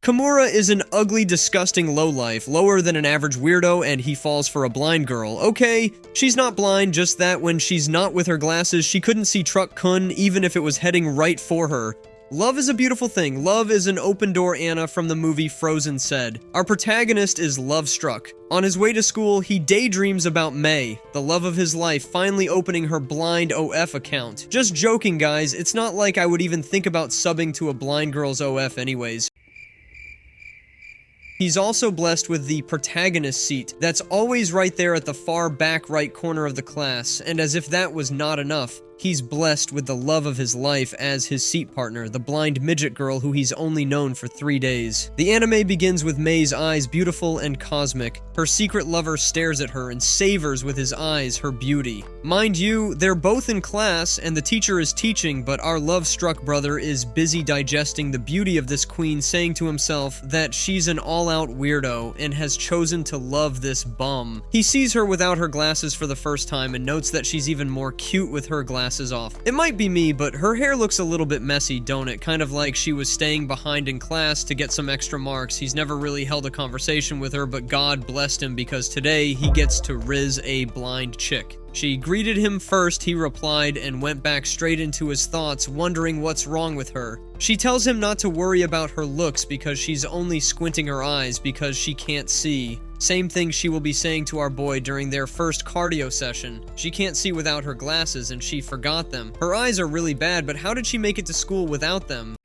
Kimura is an ugly, disgusting lowlife, lower than an average weirdo, and he falls for a blind girl. Okay, she's not blind, just that when she's not with her glasses, she couldn't see Truck Kun even if it was heading right for her. Love is a beautiful thing. Love is an open door, Anna from the movie Frozen said. Our protagonist is love-struck. On his way to school, he daydreams about May, the love of his life, finally opening her blind OF account. Just joking, guys. It's not like I would even think about subbing to a blind girl's OF anyways. He's also blessed with the protagonist seat that's always right there at the far back right corner of the class, and as if that was not enough, he's blessed with the love of his life as his seat partner, the blind midget girl who he's only known for 3 days. The anime begins with May's eyes beautiful and cosmic. Her secret lover stares at her and savors with his eyes her beauty. Mind you, they're both in class and the teacher is teaching, but our love-struck brother is busy digesting the beauty of this queen, saying to himself that she's an all-out weirdo and has chosen to love this bum. He sees her without her glasses for the first time and notes that she's even more cute with her glasses off. It might be me, but her hair looks a little bit messy, don't it? Kind of like she was staying behind in class to get some extra marks. He's never really held a conversation with her, but God blessed him because today he gets to rizz a blind chick. She greeted him first, he replied, and went back straight into his thoughts, wondering what's wrong with her. She tells him not to worry about her looks because she's only squinting her eyes because she can't see. Same thing she will be saying to our boy during their first cardio session. She can't see without her glasses and she forgot them. Her eyes are really bad, but how did she make it to school without them?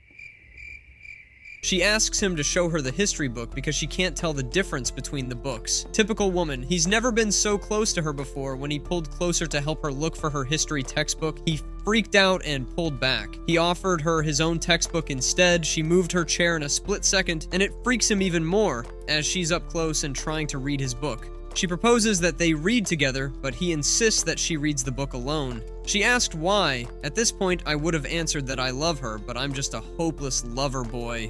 She asks him to show her the history book because she can't tell the difference between the books. Typical woman. He's never been so close to her before. When he pulled closer to help her look for her history textbook, he freaked out and pulled back. He offered her his own textbook instead. She moved her chair in a split second, and it freaks him even more as she's up close and trying to read his book. She proposes that they read together, but he insists that she reads the book alone. She asked why. At this point, I would have answered that I love her, but I'm just a hopeless lover boy.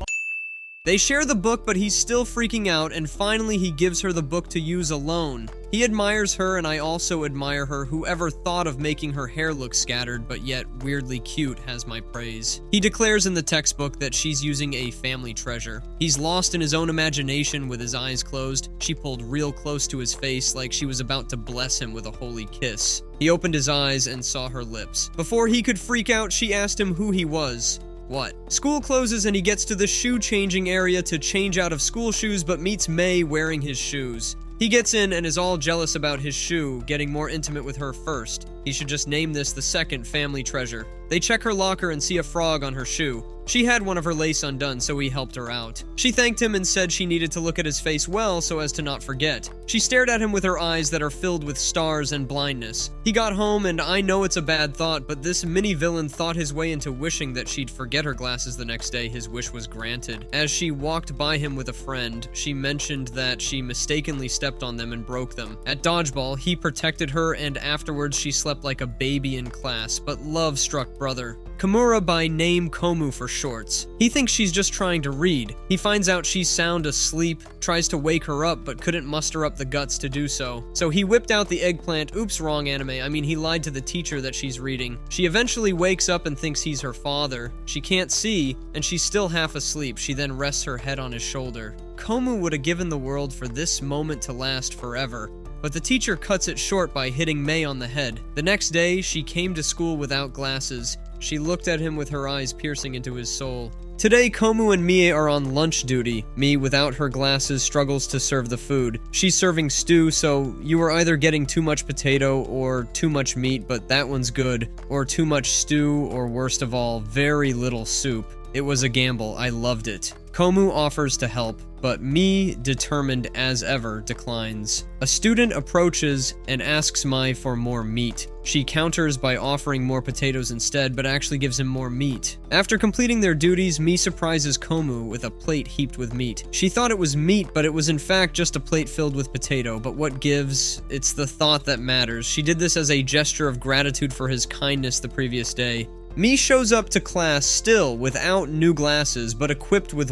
They share the book, but he's still freaking out, and finally he gives her the book to use alone. He admires her, and I also admire her. Whoever thought of making her hair look scattered, but yet weirdly cute, has my praise. He declares in the textbook that she's using a family treasure. He's lost in his own imagination with his eyes closed. She pulled real close to his face like she was about to bless him with a holy kiss. He opened his eyes and saw her lips. Before he could freak out, she asked him who he was. What? School closes and he gets to the shoe changing area to change out of school shoes, but meets May wearing his shoes. He gets in and is all jealous about his shoe, getting more intimate with her first. He should just name this the second family treasure. They check her locker and see a frog on her shoe. She had one of her lace undone, so he helped her out. She thanked him and said she needed to look at his face well so as to not forget. She stared at him with her eyes that are filled with stars and blindness. He got home, and I know it's a bad thought, but this mini-villain thought his way into wishing that she'd forget her glasses the next day. His wish was granted. As she walked by him with a friend, she mentioned that she mistakenly stepped on them and broke them. At dodgeball, he protected her, and afterwards she slept like a baby in class, but love struck brother. Kimura by name Komu for shorts. He thinks she's just trying to read. He finds out she's sound asleep, tries to wake her up, but couldn't muster up the guts to do so. So he whipped out the eggplant. Oops, wrong anime. I mean, he lied to the teacher that she's reading. She eventually wakes up and thinks he's her father. She can't see, and she's still half asleep. She then rests her head on his shoulder. Komu would have given the world for this moment to last forever. But the teacher cuts it short by hitting May on the head. The next day, she came to school without glasses. She looked at him with her eyes piercing into his soul. Today, Komu and Mie are on lunch duty. Mie, without her glasses, struggles to serve the food. She's serving stew, so you are either getting too much potato or too much meat, but that one's good, or too much stew, or worst of all, very little soup. It was a gamble. I loved it. Komu offers to help, but Mie, determined as ever, declines. A student approaches and asks Mai for more meat. She counters by offering more potatoes instead, but actually gives him more meat. After completing their duties, Mie surprises Komu with a plate heaped with meat. She thought it was meat, but it was in fact just a plate filled with potato. But what gives? It's the thought that matters. She did this as a gesture of gratitude for his kindness the previous day. Mi shows up to class still without new glasses, but equipped with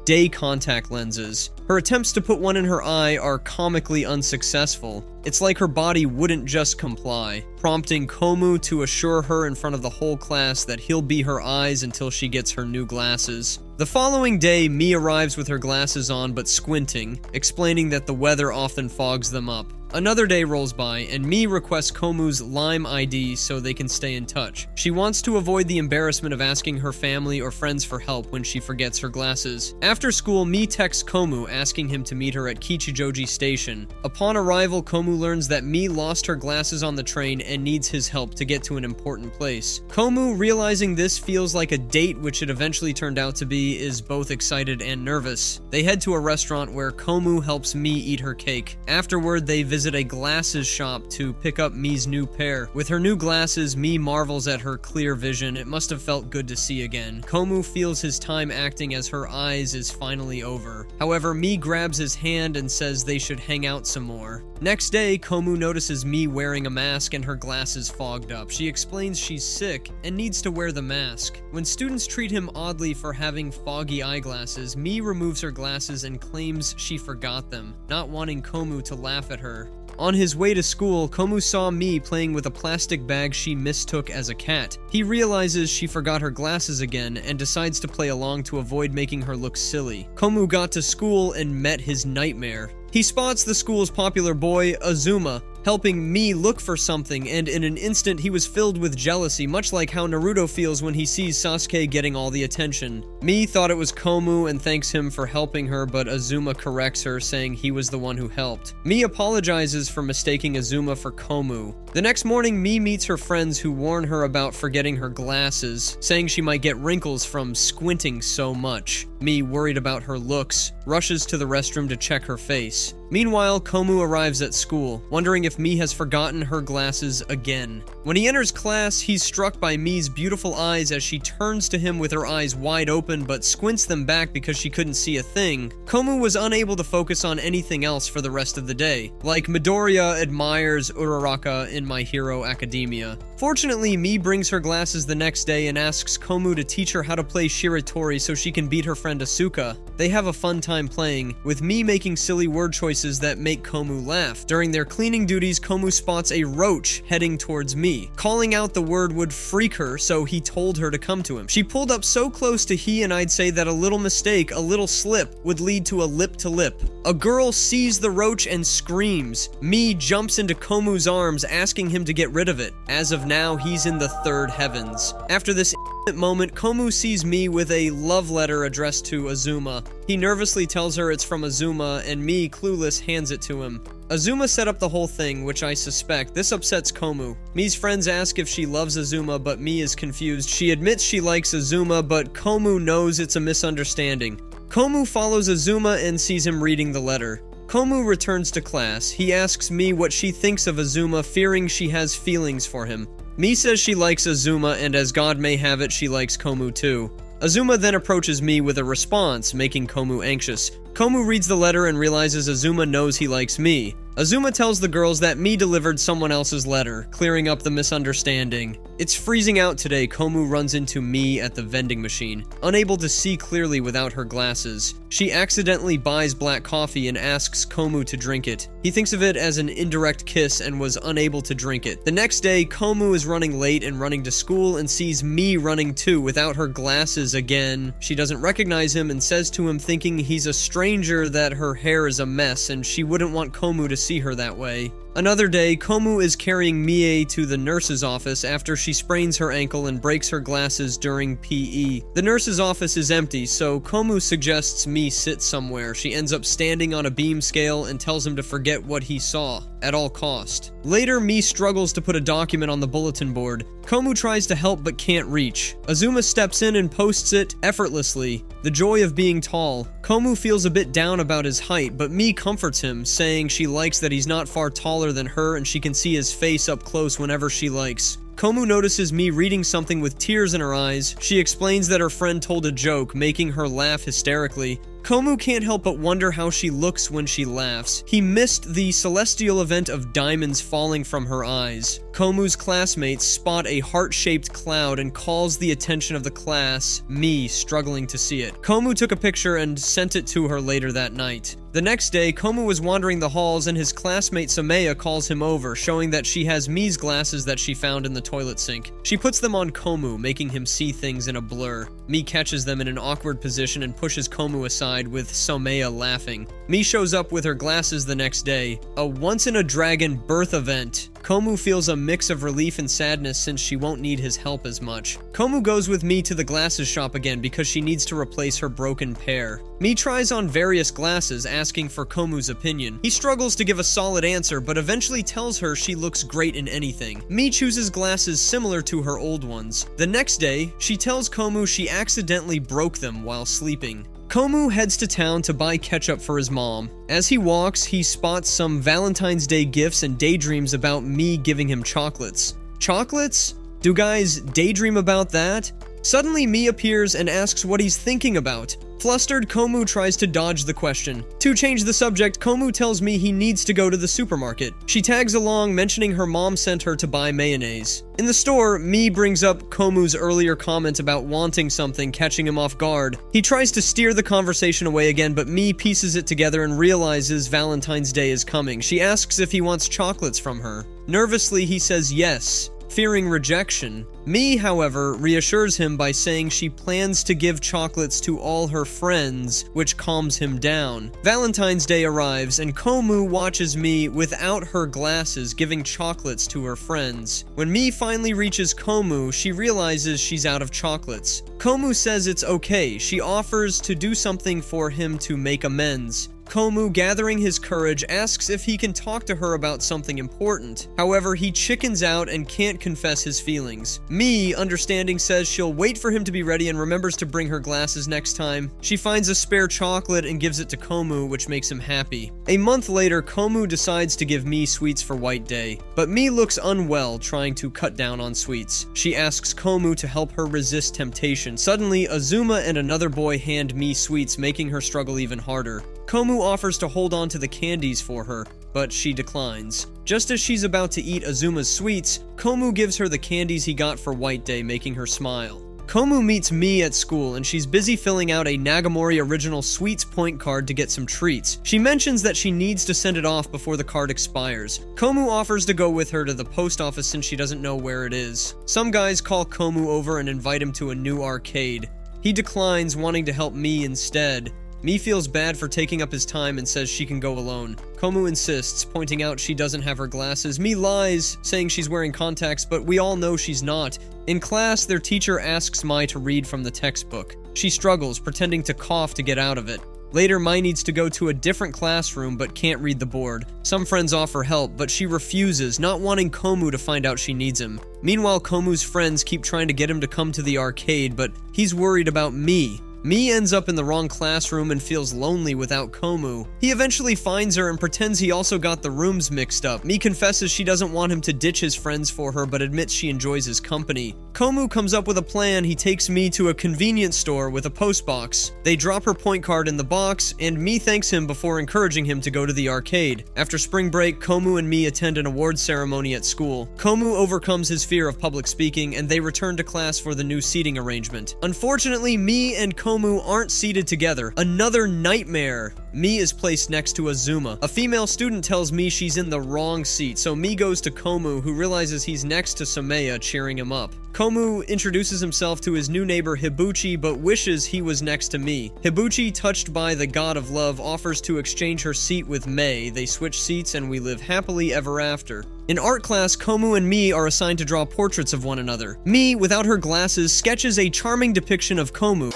day contact lenses. Her attempts to put one in her eye are comically unsuccessful. It's like her body wouldn't just comply, prompting Komu to assure her in front of the whole class that he'll be her eyes until she gets her new glasses. The following day, Mi arrives with her glasses on but squinting, explaining that the weather often fogs them up. Another day rolls by, and Mi requests Komu's Lime ID so they can stay in touch. She wants to avoid the embarrassment of asking her family or friends for help when she forgets her glasses. After school, Mi texts Komu asking him to meet her at Kichijoji Station. Upon arrival, Komu learns that Mi lost her glasses on the train and needs his help to get to an important place. Komu, realizing this feels like a date, which it eventually turned out to be, is both excited and nervous. They head to a restaurant where Komu helps Mi eat her cake. Afterward, they visit a glasses shop to pick up Mi's new pair. With her new glasses, Mi marvels at her clear vision. It must have felt good to see again. Komu feels his time acting as her eyes is finally over. However, Mi grabs his hand and says they should hang out some more. Next day, Komu notices Mi wearing a mask and her glasses fogged up. She explains she's sick and needs to wear the mask. When students treat him oddly for having foggy eyeglasses, Mi removes her glasses and claims she forgot them, not wanting Komu to laugh at her. On his way to school, Komu saw Mi playing with a plastic bag she mistook as a cat. He realizes she forgot her glasses again and decides to play along to avoid making her look silly. Komu got to school and met his nightmare. He spots the school's popular boy, Azuma, helping Mi look for something, and in an instant he was filled with jealousy, much like how Naruto feels when he sees Sasuke getting all the attention. Mi thought it was Komu and thanks him for helping her, but Azuma corrects her, saying he was the one who helped. Mi apologizes for mistaking Azuma for Komu. The next morning, Mi meets her friends who warn her about forgetting her glasses, saying she might get wrinkles from squinting so much. Mi, worried about her looks, rushes to the restroom to check her face. Meanwhile, Komu arrives at school, wondering if Mi has forgotten her glasses again. When he enters class, he's struck by Mi's beautiful eyes as she turns to him with her eyes wide open but squints them back because she couldn't see a thing. Komu was unable to focus on anything else for the rest of the day. Like Midoriya admires Uraraka in My Hero Academia. Fortunately, Mi brings her glasses the next day and asks Komu to teach her how to play Shiratori so she can beat her friend Asuka. They have a fun time playing, with Mi making silly word choices that make Komu laugh. During their cleaning duties, Komu spots a roach heading towards Mi. Calling out the word would freak her, so he told her to come to him. She pulled up so close to he and I'd say that a little mistake, a little slip, would lead to a lip-to-lip. A girl sees the roach and screams. Mi jumps into Komu's arms, asking him to get rid of it. As of now, he's in the third heavens. After this moment, Komu sees Mi with a love letter addressed to Azuma. He nervously tells her it's from Azuma, and Mi, clueless, hands it to him. Azuma set up the whole thing, which I suspect. This upsets Komu. Mi's friends ask if she loves Azuma, but Mi is confused. She admits she likes Azuma, but Komu knows it's a misunderstanding. Komu follows Azuma and sees him reading the letter. Komu returns to class. He asks Mi what she thinks of Azuma, fearing she has feelings for him. Mi says she likes Azuma, and as God may have it, she likes Komu too. Azuma then approaches Mi with a response, making Komu anxious. Komu reads the letter and realizes Azuma knows he likes Mi. Azuma tells the girls that Mi delivered someone else's letter, clearing up the misunderstanding. It's freezing out today. Komu runs into Mi at the vending machine, unable to see clearly without her glasses. She accidentally buys black coffee and asks Komu to drink it. He thinks of it as an indirect kiss and was unable to drink it. The next day, Komu is running late and running to school and sees Mi running too without her glasses again. She doesn't recognize him and says to him, thinking he's a stranger, that her hair is a mess and she wouldn't want Komu to see her that way. Another day, Komu is carrying Mie to the nurse's office after she sprains her ankle and breaks her glasses during PE. The nurse's office is empty, so Komu suggests Mi sit somewhere. She ends up standing on a beam scale and tells him to forget what he saw, at all cost. Later, Mi struggles to put a document on the bulletin board. Komu tries to help but can't reach. Azuma steps in and posts it effortlessly. The joy of being tall. Komu feels a bit down about his height, but Mi comforts him, saying she likes that he's not far taller than her and she can see his face up close whenever she likes. Komu notices Mi reading something with tears in her eyes. She explains that her friend told a joke, making her laugh hysterically. Komu can't help but wonder how she looks when she laughs. He missed the celestial event of diamonds falling from her eyes. Komu's classmates spot a heart-shaped cloud and calls the attention of the class, me struggling to see it. Komu took a picture and sent it to her later that night. The next day, Komu was wandering the halls and his classmate Somaya calls him over, showing that she has Mi's glasses that she found in the toilet sink. She puts them on Komu, making him see things in a blur. Mi catches them in an awkward position and pushes Komu aside, with Somaya laughing. Mi shows up with her glasses the next day. A once-in-a-dragon birth event. Komu feels a mix of relief and sadness since she won't need his help as much. Komu goes with Mi to the glasses shop again because she needs to replace her broken pair. Mi tries on various glasses, asking for Komu's opinion. He struggles to give a solid answer, but eventually tells her she looks great in anything. Mi chooses glasses similar to her old ones. The next day, she tells Komu she accidentally broke them while sleeping. Komu heads to town to buy ketchup for his mom. As he walks, he spots some Valentine's Day gifts and daydreams about Mi giving him chocolates. Chocolates? Do guys daydream about that? Suddenly, Mi appears and asks what he's thinking about. Flustered, Komu tries to dodge the question. To change the subject, Komu tells Mi he needs to go to the supermarket. She tags along, mentioning her mom sent her to buy mayonnaise. In the store, Mi brings up Komu's earlier comment about wanting something, catching him off guard. He tries to steer the conversation away again, but Mi pieces it together and realizes Valentine's Day is coming. She asks if he wants chocolates from her. Nervously, he says yes, fearing rejection. Mi, however, reassures him by saying she plans to give chocolates to all her friends, which calms him down. Valentine's Day arrives, and Komu watches Mi without her glasses giving chocolates to her friends. When Mi finally reaches Komu, she realizes she's out of chocolates. Komu says it's okay. She offers to do something for him to make amends. Komu, gathering his courage, asks if he can talk to her about something important. However, he chickens out and can't confess his feelings. Mi, understanding, says she'll wait for him to be ready and remembers to bring her glasses next time. She finds a spare chocolate and gives it to Komu, which makes him happy. A month later, Komu decides to give Mi sweets for White Day, but Mi looks unwell, trying to cut down on sweets. She asks Komu to help her resist temptation. Suddenly, Azuma and another boy hand Mi sweets, making her struggle even harder. Komu offers to hold on to the candies for her, but she declines. Just as she's about to eat Azuma's sweets, Komu gives her the candies he got for White Day, making her smile. Komu meets Mi at school, and she's busy filling out a Nagamori Original Sweets point card to get some treats. She mentions that she needs to send it off before the card expires. Komu offers to go with her to the post office since she doesn't know where it is. Some guys call Komu over and invite him to a new arcade. He declines, wanting to help Mi instead. Mi feels bad for taking up his time and says she can go alone. Komu insists, pointing out she doesn't have her glasses. Mi lies, saying she's wearing contacts, but we all know she's not. In class, their teacher asks Mai to read from the textbook. She struggles, pretending to cough to get out of it. Later, Mai needs to go to a different classroom but can't read the board. Some friends offer help, but she refuses, not wanting Komu to find out she needs him. Meanwhile, Komu's friends keep trying to get him to come to the arcade, but he's worried about Mi. Mi ends up in the wrong classroom and feels lonely without Komu. He eventually finds her and pretends he also got the rooms mixed up. Mi confesses she doesn't want him to ditch his friends for her, but admits she enjoys his company. Komu comes up with a plan. He takes Mi to a convenience store with a post box. They drop her point card in the box, and Mi thanks him before encouraging him to go to the arcade. After spring break, Komu and Mi attend an awards ceremony at school. Komu overcomes his fear of public speaking, and they return to class for the new seating arrangement. Unfortunately, Mi and Komu aren't seated together. Another nightmare. Mi is placed next to Azuma. A female student tells Mi she's in the wrong seat, so Mi goes to Komu, who realizes he's next to Somaya, cheering him up. Komu introduces himself to his new neighbor Hibuchi, but wishes he was next to Mi. Hibuchi, touched by the god of love, offers to exchange her seat with Mei. They switch seats and we live happily ever after. In art class, Komu and Mi are assigned to draw portraits of one another. Mi, without her glasses, sketches a charming depiction of Komu,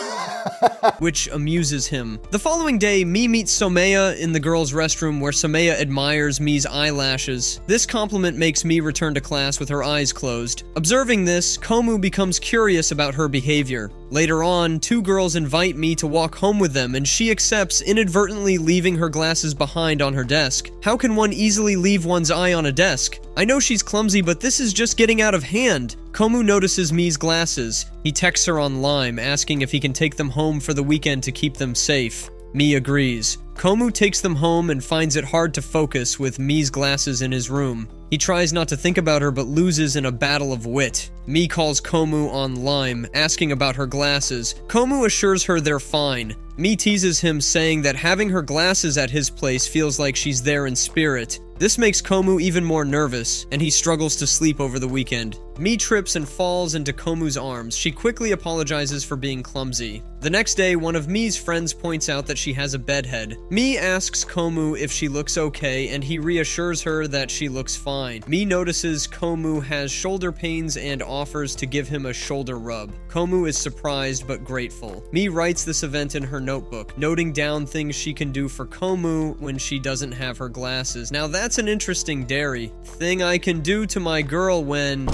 which amuses him. The following day, Mi meets Somaya in the girls' restroom, where Somaya admires Mi's eyelashes. This compliment makes Mi return to class with her eyes closed. Observing this, Komu becomes curious about her behavior. Later on, two girls invite Mi to walk home with them, and she accepts, inadvertently leaving her glasses behind on her desk. How can one easily leave one's eye on a desk? I know she's clumsy, but this is just getting out of hand. Komu notices Mi's glasses. He texts her on Lime, asking if he can take them home for the weekend to keep them safe. Mi agrees. Komu takes them home and finds it hard to focus with Mi's glasses in his room. He tries not to think about her but loses in a battle of wit. Mi calls Komu on Lime, asking about her glasses. Komu assures her they're fine. Mi teases him, saying that having her glasses at his place feels like she's there in spirit. This makes Komu even more nervous, and he struggles to sleep over the weekend. Mi trips and falls into Komu's arms. She quickly apologizes for being clumsy. The next day, one of Mi's friends points out that she has a bedhead. Mi asks Komu if she looks okay, and he reassures her that she looks fine. Mi notices Komu has shoulder pains and offers to give him a shoulder rub. Komu is surprised but grateful. Mi writes this event in her notebook, noting down things she can do for Komu when she doesn't have her glasses. Now that's an interesting dairy. Thing I can do to my girl when...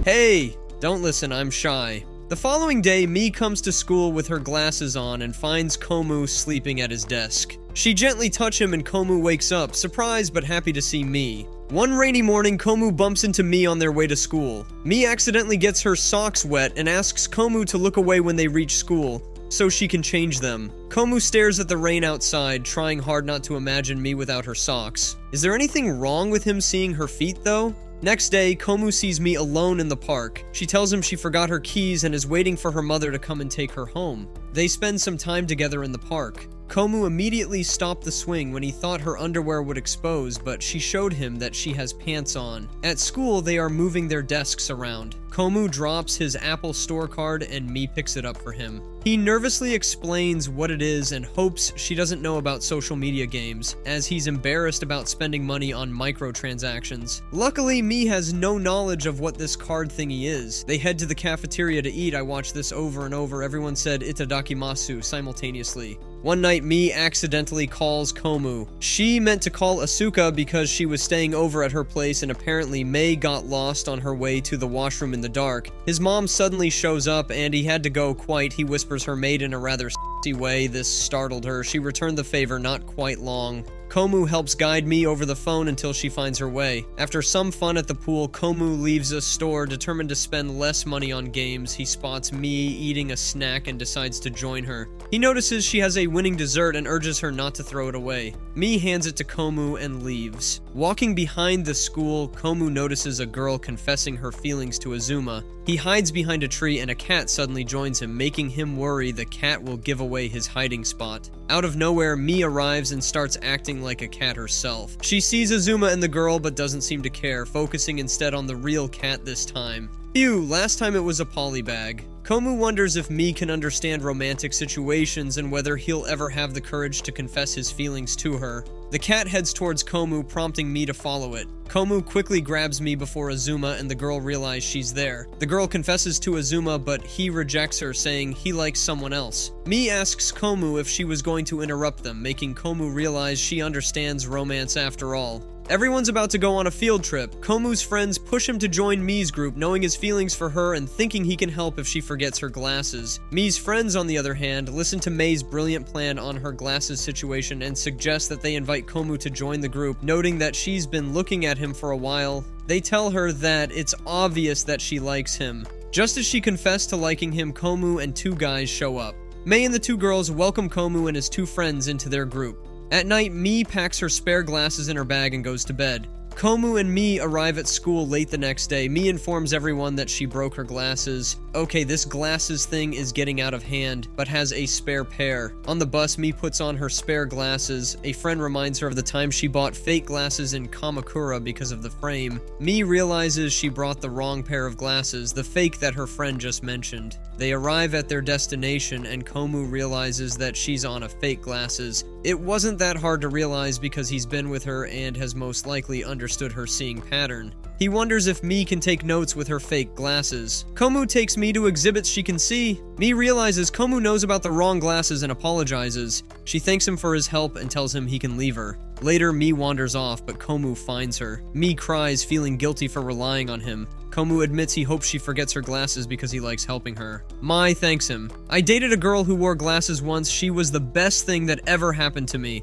Hey! Don't listen, I'm shy. The following day, Mi comes to school with her glasses on and finds Komu sleeping at his desk. She gently touches him and Komu wakes up, surprised but happy to see Mi. One rainy morning, Komu bumps into Mi on their way to school. Mi accidentally gets her socks wet and asks Komu to look away when they reach school, so she can change them. Komu stares at the rain outside, trying hard not to imagine Mi without her socks. Is there anything wrong with him seeing her feet, though? Next day, Komu sees Mi alone in the park. She tells him she forgot her keys and is waiting for her mother to come and take her home. They spend some time together in the park. Komu immediately stopped the swing when he thought her underwear would expose, but she showed him that she has pants on. At school, they are moving their desks around. Komu drops his Apple Store card and Mi picks it up for him. He nervously explains what it is and hopes she doesn't know about social media games, as he's embarrassed about spending money on microtransactions. Luckily, Mi has no knowledge of what this card thingy is. They head to the cafeteria to eat. I watched this over and over. Everyone said itadakimasu simultaneously. One night, Mi accidentally calls Komu. She meant to call Asuka because she was staying over at her place, and apparently Mei got lost on her way to the washroom in the dark. His mom suddenly shows up and he had to go quite. He whispers her maid in a rather s**y way. This startled her. She returned the favor not quite long. Komu helps guide Mi over the phone until she finds her way. After some fun at the pool, Komu leaves a store determined to spend less money on games. He spots Mi eating a snack and decides to join her. He notices she has a winning dessert and urges her not to throw it away. Mi hands it to Komu and leaves. Walking behind the school, Komu notices a girl confessing her feelings to Azuma. He hides behind a tree and a cat suddenly joins him, making him worry the cat will give away his hiding spot. Out of nowhere, Mi arrives and starts acting like a cat herself. She sees Azuma and the girl but doesn't seem to care, focusing instead on the real cat this time. Phew, last time it was a polybag. Komu wonders if Mi can understand romantic situations and whether he'll ever have the courage to confess his feelings to her. The cat heads towards Komu, prompting Mi to follow it. Komu quickly grabs Mi before Azuma and the girl realizes she's there. The girl confesses to Azuma, but he rejects her, saying he likes someone else. Mi asks Komu if she was going to interrupt them, making Komu realize she understands romance after all. Everyone's about to go on a field trip. Komu's friends push him to join Mi's group, knowing his feelings for her and thinking he can help if she forgets her glasses. Mi's friends, on the other hand, listen to Mei's brilliant plan on her glasses situation and suggest that they invite Komu to join the group, noting that she's been looking at him for a while. They tell her that it's obvious that she likes him. Just as she confessed to liking him, Komu and two guys show up. Mei and the two girls welcome Komu and his two friends into their group. At night, Mi packs her spare glasses in her bag and goes to bed. Komu and Mi arrive at school late the next day. Mi informs everyone that she broke her glasses. Okay, this glasses thing is getting out of hand, but has a spare pair. On the bus, Mi puts on her spare glasses. A friend reminds her of the time she bought fake glasses in Kamakura because of the frame. Mi realizes she brought the wrong pair of glasses, the fake that her friend just mentioned. They arrive at their destination, and Komu realizes that she's on a fake glasses. It wasn't that hard to realize because he's been with her and has most likely understood her seeing pattern. He wonders if Mi can take notes with her fake glasses. Komu takes Mi to exhibits she can see. Mi realizes Komu knows about the wrong glasses and apologizes. She thanks him for his help and tells him he can leave her. Later, Mi wanders off, but Komu finds her. Mi cries, feeling guilty for relying on him. Komu admits he hopes she forgets her glasses because he likes helping her. Mai thanks him. I dated a girl who wore glasses once. She was the best thing that ever happened to me.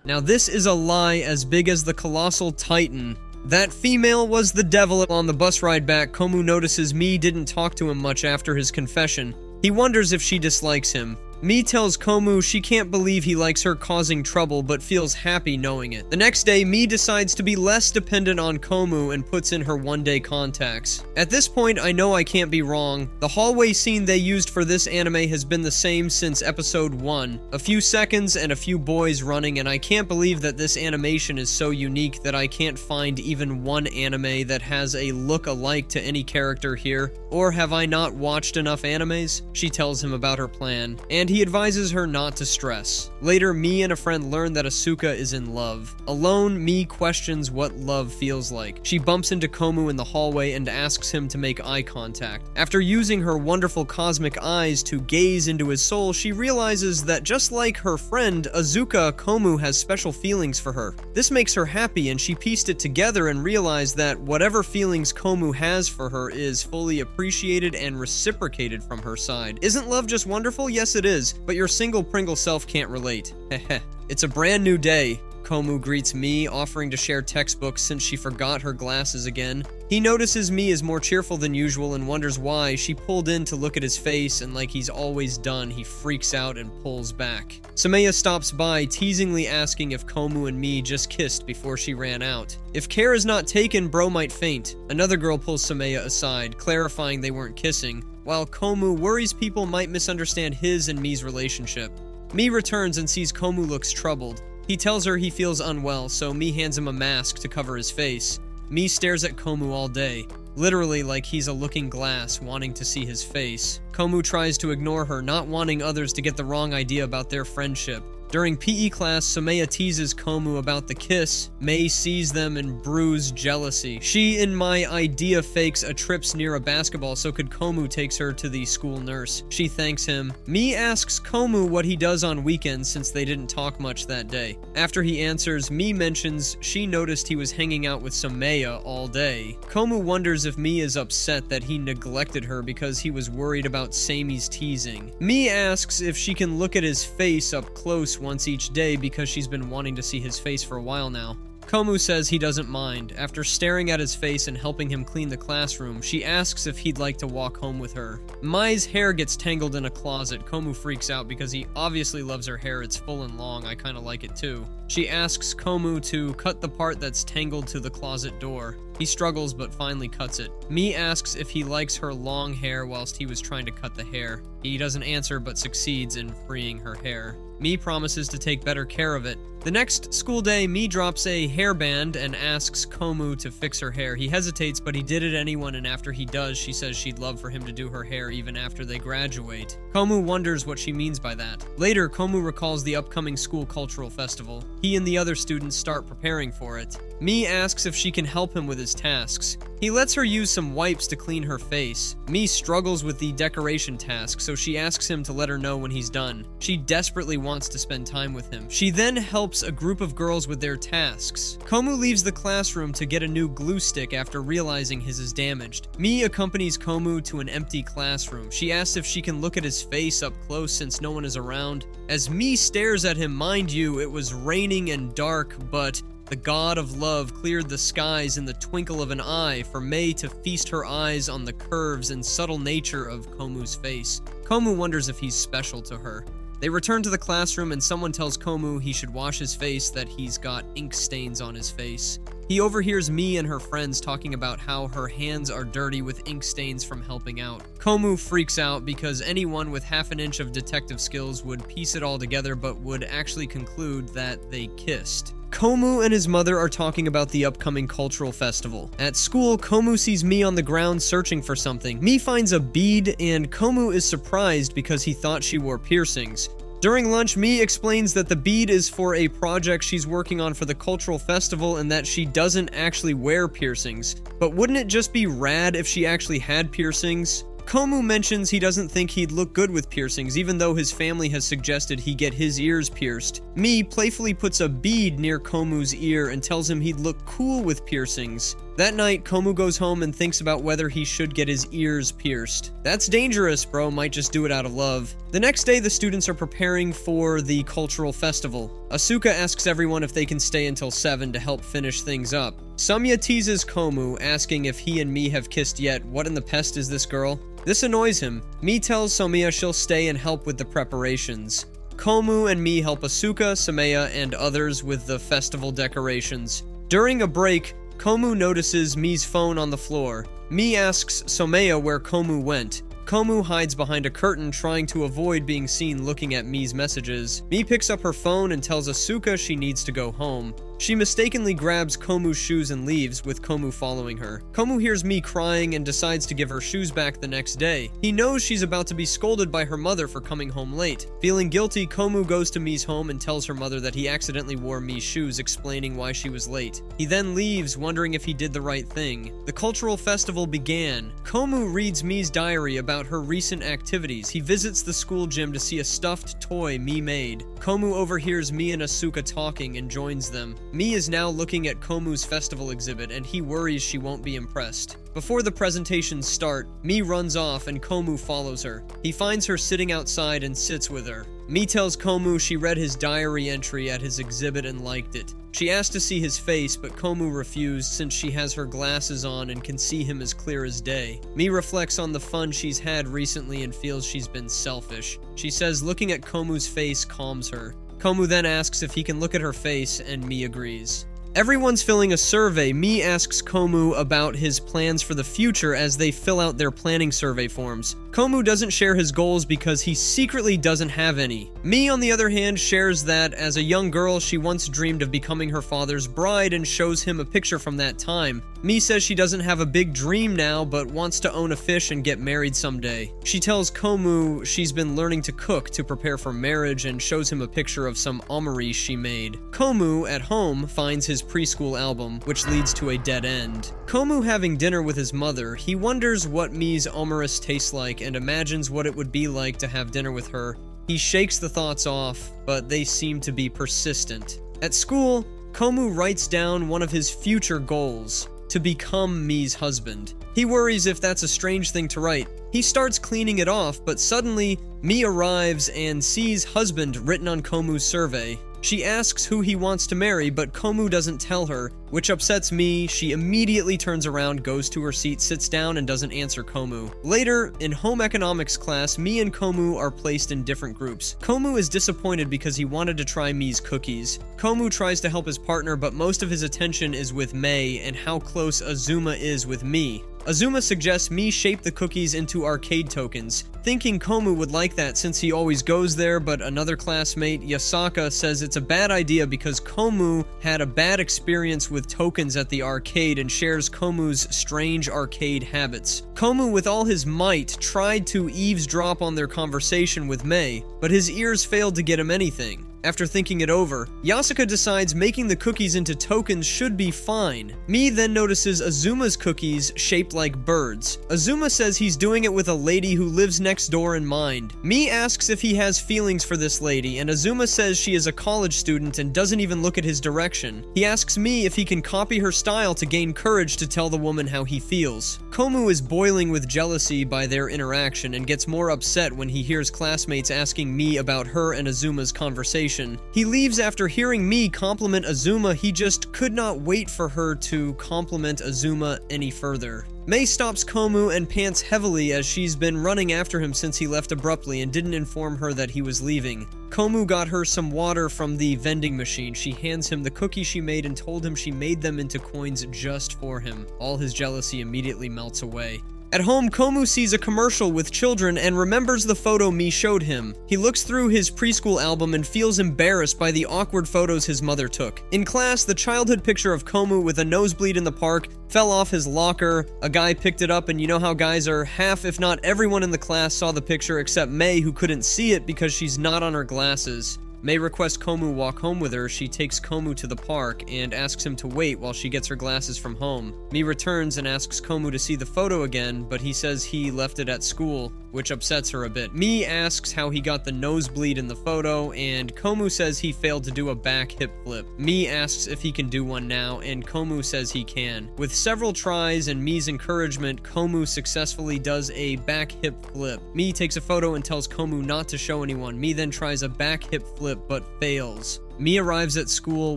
Now this is a lie as big as the colossal titan. That female was the devil. On the bus ride back, Komu notices Mi didn't talk to him much after his confession. He wonders if she dislikes him. Mi tells Komu she can't believe he likes her causing trouble but feels happy knowing it. The next day, Mi decides to be less dependent on Komu and puts in her one-day contacts. At this point, I know I can't be wrong. The hallway scene they used for this anime has been the same since episode 1. A few seconds and a few boys running, and I can't believe that this animation is so unique that I can't find even one anime that has a look alike to any character here. Or have I not watched enough animes? She tells him about her plan, and he advises her not to stress. Later, Mi and a friend learn that Asuka is in love. Alone, Mi questions what love feels like. She bumps into Komu in the hallway and asks him to make eye contact. After using her wonderful cosmic eyes to gaze into his soul, she realizes that just like her friend, Azuka, Komu has special feelings for her. This makes her happy, and she pieced it together and realized that whatever feelings Komu has for her is fully appreciated and reciprocated from her side. Isn't love just wonderful? Yes, it is, but your single Pringle self can't relate. Heh. It's a brand new day. Komu greets Mi, offering to share textbooks since she forgot her glasses again. He notices Mi is more cheerful than usual and wonders why. She pulled in to look at his face, and like he's always done, he freaks out and pulls back. Sumaya stops by, teasingly asking if Komu and Mi just kissed before she ran out. If care is not taken, bro might faint. Another girl pulls Sumaya aside, clarifying they weren't kissing, while Komu worries people might misunderstand his and Mi's relationship. Mi returns and sees Komu looks troubled. He tells her he feels unwell, so Mi hands him a mask to cover his face. Mi stares at Komu all day, literally like he's a looking glass wanting to see his face. Komu tries to ignore her, not wanting others to get the wrong idea about their friendship. During PE class, Sumaya teases Komu about the kiss. Mei sees them and brews jealousy. She, in my idea, fakes a trips near a basketball so could Komu takes her to the school nurse. She thanks him. Mi asks Komu what he does on weekends since they didn't talk much that day. After he answers, Mi mentions she noticed he was hanging out with Sumaya all day. Komu wonders if Mi is upset that he neglected her because he was worried about Sami's teasing. Mi asks if she can look at his face up close once each day because she's been wanting to see his face for a while now. Komu says he doesn't mind. After staring at his face and helping him clean the classroom, she asks if he'd like to walk home with her. Mai's hair gets tangled in a closet. Komu freaks out because he obviously loves her hair. It's full and long. I kinda like it too. She asks Komu to cut the part that's tangled to the closet door. He struggles but finally cuts it. Mi asks if he likes her long hair whilst he was trying to cut the hair. He doesn't answer but succeeds in freeing her hair. Mi promises to take better care of it. The next school day, Mi drops a hairband and asks Komu to fix her hair. He hesitates, but he did it anyway, and after he does, she says she'd love for him to do her hair even after they graduate. Komu wonders what she means by that. Later, Komu recalls the upcoming school cultural festival. He and the other students start preparing for it. Mi asks if she can help him with his tasks. He lets her use some wipes to clean her face. Mi struggles with the decoration task, so she asks him to let her know when he's done. She desperately wants to spend time with him. She then helps a group of girls with their tasks. Komu leaves the classroom to get a new glue stick after realizing his is damaged. Mi accompanies Komu to an empty classroom. She asks if she can look at his face up close since no one is around. As Mi stares at him, mind you, it was raining and dark, but the god of love cleared the skies in the twinkle of an eye for Mei to feast her eyes on the curves and subtle nature of Komu's face. Komu wonders if he's special to her. They return to the classroom and someone tells Komu he should wash his face, that he's got ink stains on his face. He overhears Mi and her friends talking about how her hands are dirty with ink stains from helping out. Komu freaks out because anyone with half an inch of detective skills would piece it all together but would actually conclude that they kissed. Komu and his mother are talking about the upcoming cultural festival. At school, Komu sees Mi on the ground searching for something. Mi finds a bead, and Komu is surprised because he thought she wore piercings. During lunch, Mi explains that the bead is for a project she's working on for the cultural festival and that she doesn't actually wear piercings. But wouldn't it just be rad if she actually had piercings? Komu mentions he doesn't think he'd look good with piercings, even though his family has suggested he get his ears pierced. Mi playfully puts a bead near Komu's ear and tells him he'd look cool with piercings. That night, Komu goes home and thinks about whether he should get his ears pierced. That's dangerous, bro, might just do it out of love. The next day, the students are preparing for the cultural festival. Asuka asks everyone if they can stay until 7 to help finish things up. Samya teases Komu, asking if he and Mi have kissed yet. What in the pest is this girl? This annoys him. Mi tells Somia she'll stay and help with the preparations. Komu and Mi help Asuka, Somia, and others with the festival decorations. During a break, Komu notices Mi's phone on the floor. Mi asks Somia where Komu went. Komu hides behind a curtain, trying to avoid being seen looking at Mi's messages. Mi picks up her phone and tells Asuka she needs to go home. She mistakenly grabs Komu's shoes and leaves, with Komu following her. Komu hears Mi crying and decides to give her shoes back the next day. He knows she's about to be scolded by her mother for coming home late. Feeling guilty, Komu goes to Mi's home and tells her mother that he accidentally wore Mi's shoes, explaining why she was late. He then leaves, wondering if he did the right thing. The cultural festival began. Komu reads Mi's diary about her recent activities. He visits the school gym to see a stuffed toy Mi made. Komu overhears Mi and Asuka talking and joins them. Mi is now looking at Komu's festival exhibit, and he worries she won't be impressed. Before the presentations start, Mi runs off and Komu follows her. He finds her sitting outside and sits with her. Mi tells Komu she read his diary entry at his exhibit and liked it. She asked to see his face, but Komu refused since she has her glasses on and can see him as clear as day. Mi reflects on the fun she's had recently and feels she's been selfish. She says looking at Komu's face calms her. Komu then asks if he can look at her face, and Mi agrees. Everyone's filling a survey. Mi asks Komu about his plans for the future as they fill out their planning survey forms. Komu doesn't share his goals because he secretly doesn't have any. Mi, on the other hand, shares that as a young girl, she once dreamed of becoming her father's bride and shows him a picture from that time. Mi says she doesn't have a big dream now, but wants to own a fish and get married someday. She tells Komu she's been learning to cook to prepare for marriage and shows him a picture of some omori she made. Komu, at home, finds his preschool album, which leads to a dead end. Komu having dinner with his mother, he wonders what Mi's omoris tastes like and imagines what it would be like to have dinner with her. He shakes the thoughts off, but they seem to be persistent. At school, Komu writes down one of his future goals: to become Mi's husband. He worries if that's a strange thing to write. He starts cleaning it off, but suddenly, Mi arrives and sees husband written on Komu's survey. She asks who he wants to marry, but Komu doesn't tell her, which upsets Mi. She immediately turns around, goes to her seat, sits down, and doesn't answer Komu. Later, in home economics class, Mi and Komu are placed in different groups. Komu is disappointed because he wanted to try Mi's cookies. Komu tries to help his partner, but most of his attention is with Mei and how close Azuma is with Mi. Azuma suggests Mi shape the cookies into arcade tokens, thinking Komu would like that since he always goes there, but another classmate, Yasaka, says it's a bad idea because Komu had a bad experience with tokens at the arcade and shares Komu's strange arcade habits. Komu, with all his might, tried to eavesdrop on their conversation with Mei, but his ears failed to get him anything. After thinking it over, Yasuka decides making the cookies into tokens should be fine. Mi then notices Azuma's cookies shaped like birds. Azuma says he's doing it with a lady who lives next door in mind. Mi asks if he has feelings for this lady, and Azuma says she is a college student and doesn't even look at his direction. He asks Mi if he can copy her style to gain courage to tell the woman how he feels. Komu is boiling with jealousy by their interaction and gets more upset when he hears classmates asking Mi about her and Azuma's conversation. He leaves after hearing Mi compliment Azuma. He just could not wait for her to compliment Azuma any further. Mei stops Komu and pants heavily as she's been running after him since he left abruptly and didn't inform her that he was leaving. Komu got her some water from the vending machine. She hands him the cookie she made and told him she made them into coins just for him. All his jealousy immediately melts away. At home, Komu sees a commercial with children and remembers the photo Mi showed him. He looks through his preschool album and feels embarrassed by the awkward photos his mother took. In class, the childhood picture of Komu with a nosebleed in the park fell off his locker. A guy picked it up, and you know how guys are. Half, if not everyone in the class saw the picture except Mei, who couldn't see it because she's not on her glasses. Mei requests Komu walk home with her. She takes Komu to the park and asks him to wait while she gets her glasses from home. Mi returns and asks Komu to see the photo again, but he says he left it at school, which upsets her a bit. Mi asks how he got the nosebleed in the photo, and Komu says he failed to do a back hip flip. Mi asks if he can do one now, and Komu says he can. With several tries and Mi's encouragement, Komu successfully does a back hip flip. Mi takes a photo and tells Komu not to show anyone. Mi then tries a back hip flip but fails. Mi arrives at school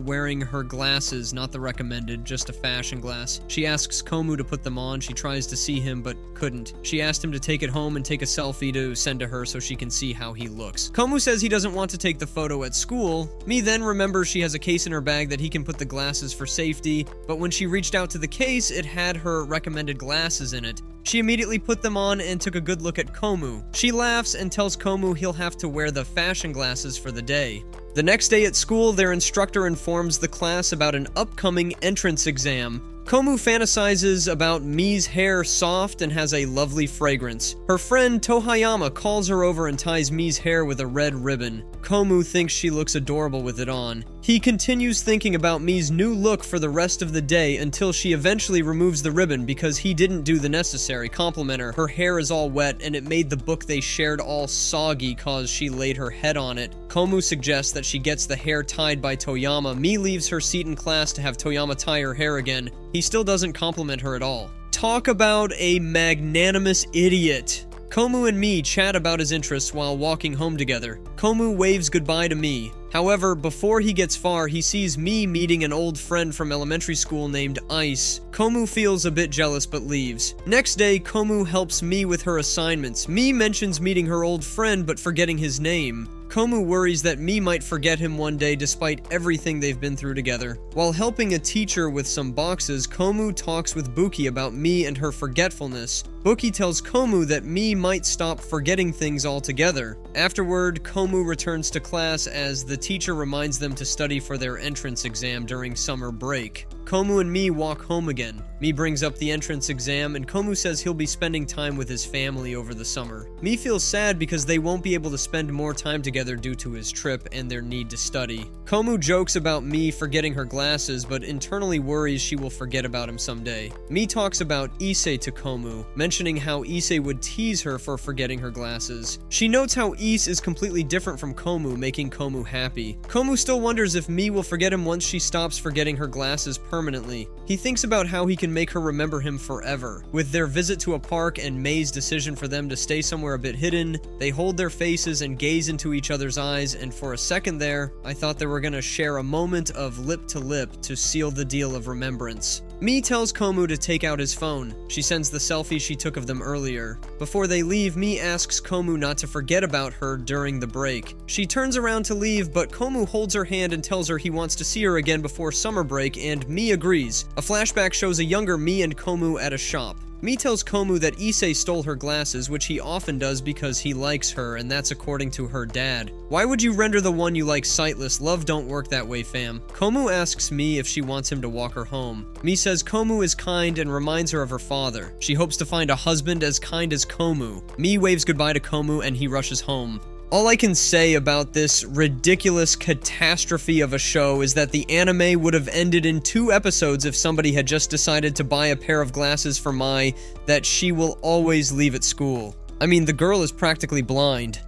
wearing her glasses, not the recommended, just a fashion glass. She asks Komu to put them on. She tries to see him, but couldn't. She asked him to take it home and take a selfie to send to her so she can see how he looks. Komu says he doesn't want to take the photo at school. Mi then remembers she has a case in her bag that he can put the glasses for safety, but when she reached out to the case, it had her recommended glasses in it. She immediately put them on and took a good look at Komu. She laughs and tells Komu he'll have to wear the fashion glasses for the day. The next day at school, their instructor informs the class about an upcoming entrance exam. Komu fantasizes about Mi's hair soft and has a lovely fragrance. Her friend Tohayama calls her over and ties Mi's hair with a red ribbon. Komu thinks she looks adorable with it on. He continues thinking about Mi's new look for the rest of the day until she eventually removes the ribbon because he didn't do the necessary. Compliment her. Her hair is all wet and it made the book they shared all soggy cause she laid her head on it. Komu suggests that she gets the hair tied by Toyama. Mi leaves her seat in class to have Toyama tie her hair again. He still doesn't compliment her at all. Talk about a magnanimous idiot. Komu and Mi chat about his interests while walking home together. Komu waves goodbye to Mi. However, before he gets far, he sees Mi meeting an old friend from elementary school named Ice. Komu feels a bit jealous but leaves. Next day, Komu helps Mi with her assignments. Mi mentions meeting her old friend but forgetting his name. Komu worries that Mi might forget him one day despite everything they've been through together. While helping a teacher with some boxes, Komu talks with Buki about Mi and her forgetfulness. Buki tells Komu that Mi might stop forgetting things altogether. Afterward, Komu returns to class as the teacher reminds them to study for their entrance exam during summer break. Komu and Mi walk home again. Mi brings up the entrance exam, and Komu says he'll be spending time with his family over the summer. Mi feels sad because they won't be able to spend more time together due to his trip and their need to study. Komu jokes about Mi forgetting her glasses, but internally worries she will forget about him someday. Mi talks about Issei to Komu, mentioning how Issei would tease her for forgetting her glasses. She notes how Issei is completely different from Komu, making Komu happy. Komu still wonders if Mi will forget him once she stops forgetting her glasses permanently. He thinks about how he can make her remember him forever. With their visit to a park and Mei's decision for them to stay somewhere a bit hidden, they hold their faces and gaze into each other's eyes, and for a second there, I thought they were gonna share a moment of lip to lip to seal the deal of remembrance. Mi tells Komu to take out his phone. She sends the selfie she took of them earlier. Before they leave, Mi asks Komu not to forget about her during the break. She turns around to leave, but Komu holds her hand and tells her he wants to see her again before summer break, and Mi agrees. A flashback shows a younger Mi and Komu at a shop. Mi tells Komu that Issei stole her glasses, which he often does because he likes her, and that's according to her dad. Why would you render the one you like sightless? Love don't work that way, fam. Komu asks Mi if she wants him to walk her home. Mi says Komu is kind and reminds her of her father. She hopes to find a husband as kind as Komu. Mi waves goodbye to Komu and he rushes home. All I can say about this ridiculous catastrophe of a show is that the anime would have ended in 2 episodes if somebody had just decided to buy a pair of glasses for Mai that she will always leave at school. I mean, the girl is practically blind.